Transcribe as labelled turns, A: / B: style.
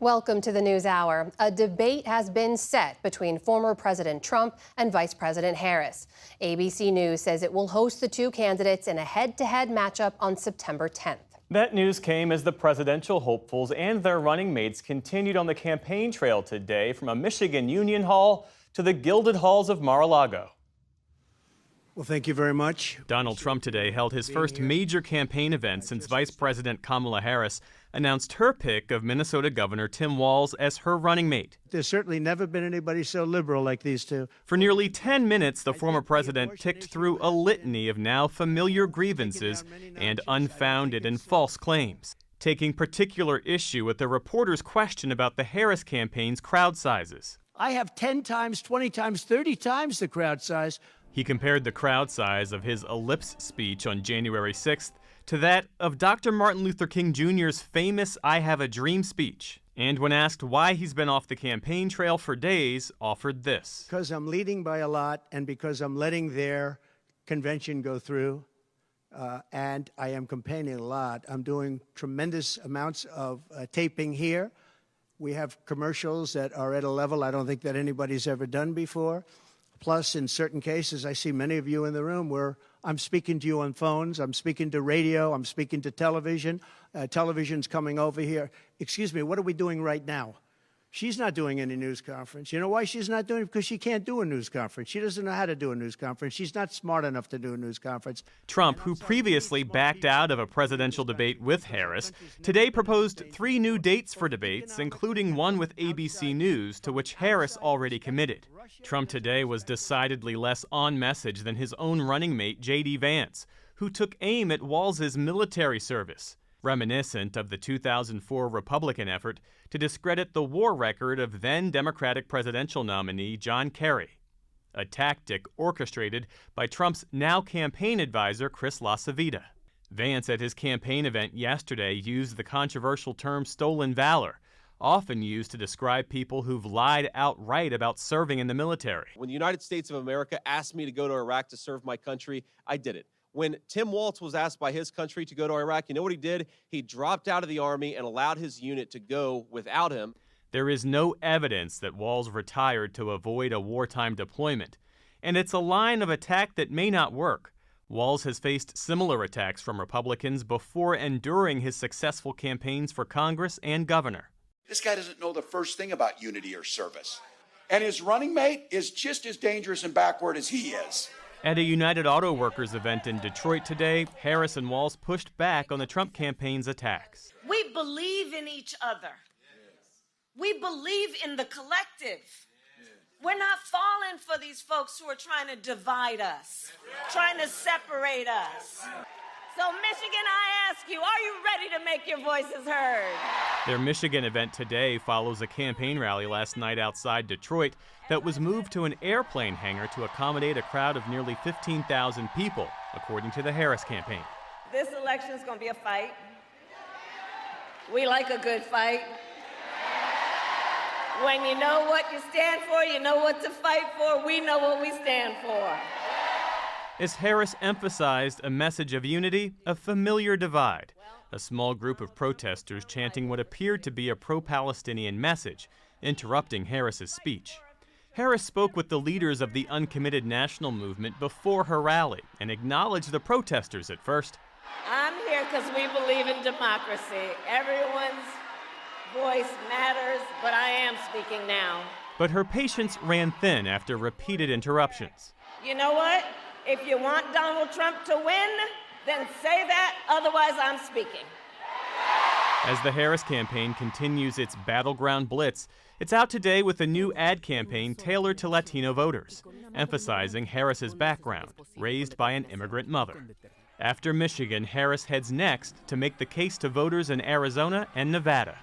A: Welcome to the News Hour. A debate has been set between former President Trump and Vice President Harris. ABC News says it will host the two candidates in a head-to-head matchup on September 10th.
B: That news came as the presidential hopefuls and their running mates continued on the campaign trail today from a Michigan Union Hall to the gilded halls of Mar-a-Lago.
C: Well, thank you very much.
B: Donald Trump today held his first major campaign event since Vice President Kamala Harris announced her pick of Minnesota Governor Tim Walz as her running mate.
C: There's certainly never been anybody so liberal like these two.
B: For nearly 10 minutes, the former president ticked through a litany of now familiar grievances and unfounded and false claims, taking particular issue with the reporter's question about the Harris campaign's crowd sizes.
C: I have 10 times, 20 times, 30 times the crowd size.
B: He compared the crowd size of his ellipse speech on January 6th to that of Dr. Martin Luther King Jr.'s famous I Have a Dream speech. And when asked why he's been off the campaign trail for days, offered this.
C: Because I'm leading by a lot and because I'm letting their convention go through, and I am campaigning a lot. I'm doing tremendous amounts of taping here. We have commercials that are at a level I don't think that anybody's ever done before. Plus, in certain cases, I see many of you in the room where I'm speaking to you on phones, I'm speaking to radio, I'm speaking to television. Television's coming over here. Excuse me, what are we doing right now? She's not doing any news conference. You know why she's not doing it? Because she can't do a news conference. She doesn't know how to do a news conference. She's not smart enough to do a news conference.
B: Trump, who previously backed out of a presidential debate with Harris, today proposed 3 new dates for debates, including one with ABC News, to which Harris already committed. Trump today was decidedly less on message than his own running mate, J.D. Vance, who took aim at Walz's military service, reminiscent of the 2004 Republican effort to discredit the war record of then Democratic presidential nominee John Kerry, a tactic orchestrated by Trump's now campaign advisor Chris LaCivita. Vance at his campaign event yesterday used the controversial term stolen valor, often used to describe people who've lied outright about serving in the military.
D: When the United States of America asked me to go to Iraq to serve my country, I did it. When Tim Walz was asked by his country to go to Iraq, you know what he did? He dropped out of the Army and allowed his unit to go without him.
B: There is no evidence that Walz retired to avoid a wartime deployment, and it's a line of attack that may not work. Walz has faced similar attacks from Republicans before and during his successful campaigns for Congress and governor.
E: This guy doesn't know the first thing about unity or service. And his running mate is just as dangerous and backward as he is.
B: At a United Auto Workers event in Detroit today, Harris and Walz pushed back on the Trump campaign's attacks.
F: We believe in each other. We believe in the collective. We're not falling for these folks who are trying to divide us, trying to separate us. So, Michigan, I ask you, are you ready to make your voices heard?
B: Their Michigan event today follows a campaign rally last night outside Detroit that was moved to an airplane hangar to accommodate a crowd of nearly 15,000 people, according to the Harris campaign.
F: This election's going to be a fight. We like a good fight. When you know what you stand for, you know what to fight for. We know what we stand for.
B: As Harris emphasized a message of unity, a familiar divide, a small group of protesters chanting what appeared to be a pro-Palestinian message, interrupting Harris's speech. Harris spoke with the leaders of the uncommitted national movement before her rally and acknowledged the protesters at first.
F: I'm here because we believe in democracy. Everyone's voice matters, but I am speaking now.
B: But her patience ran thin after repeated interruptions.
F: You know what? If you want Donald Trump to win, then say that, otherwise I'm speaking.
B: As the Harris campaign continues its battleground blitz, it's out today with a new ad campaign tailored to Latino voters, emphasizing Harris's background, raised by an immigrant mother. After Michigan, Harris heads next to make the case to voters in Arizona and Nevada.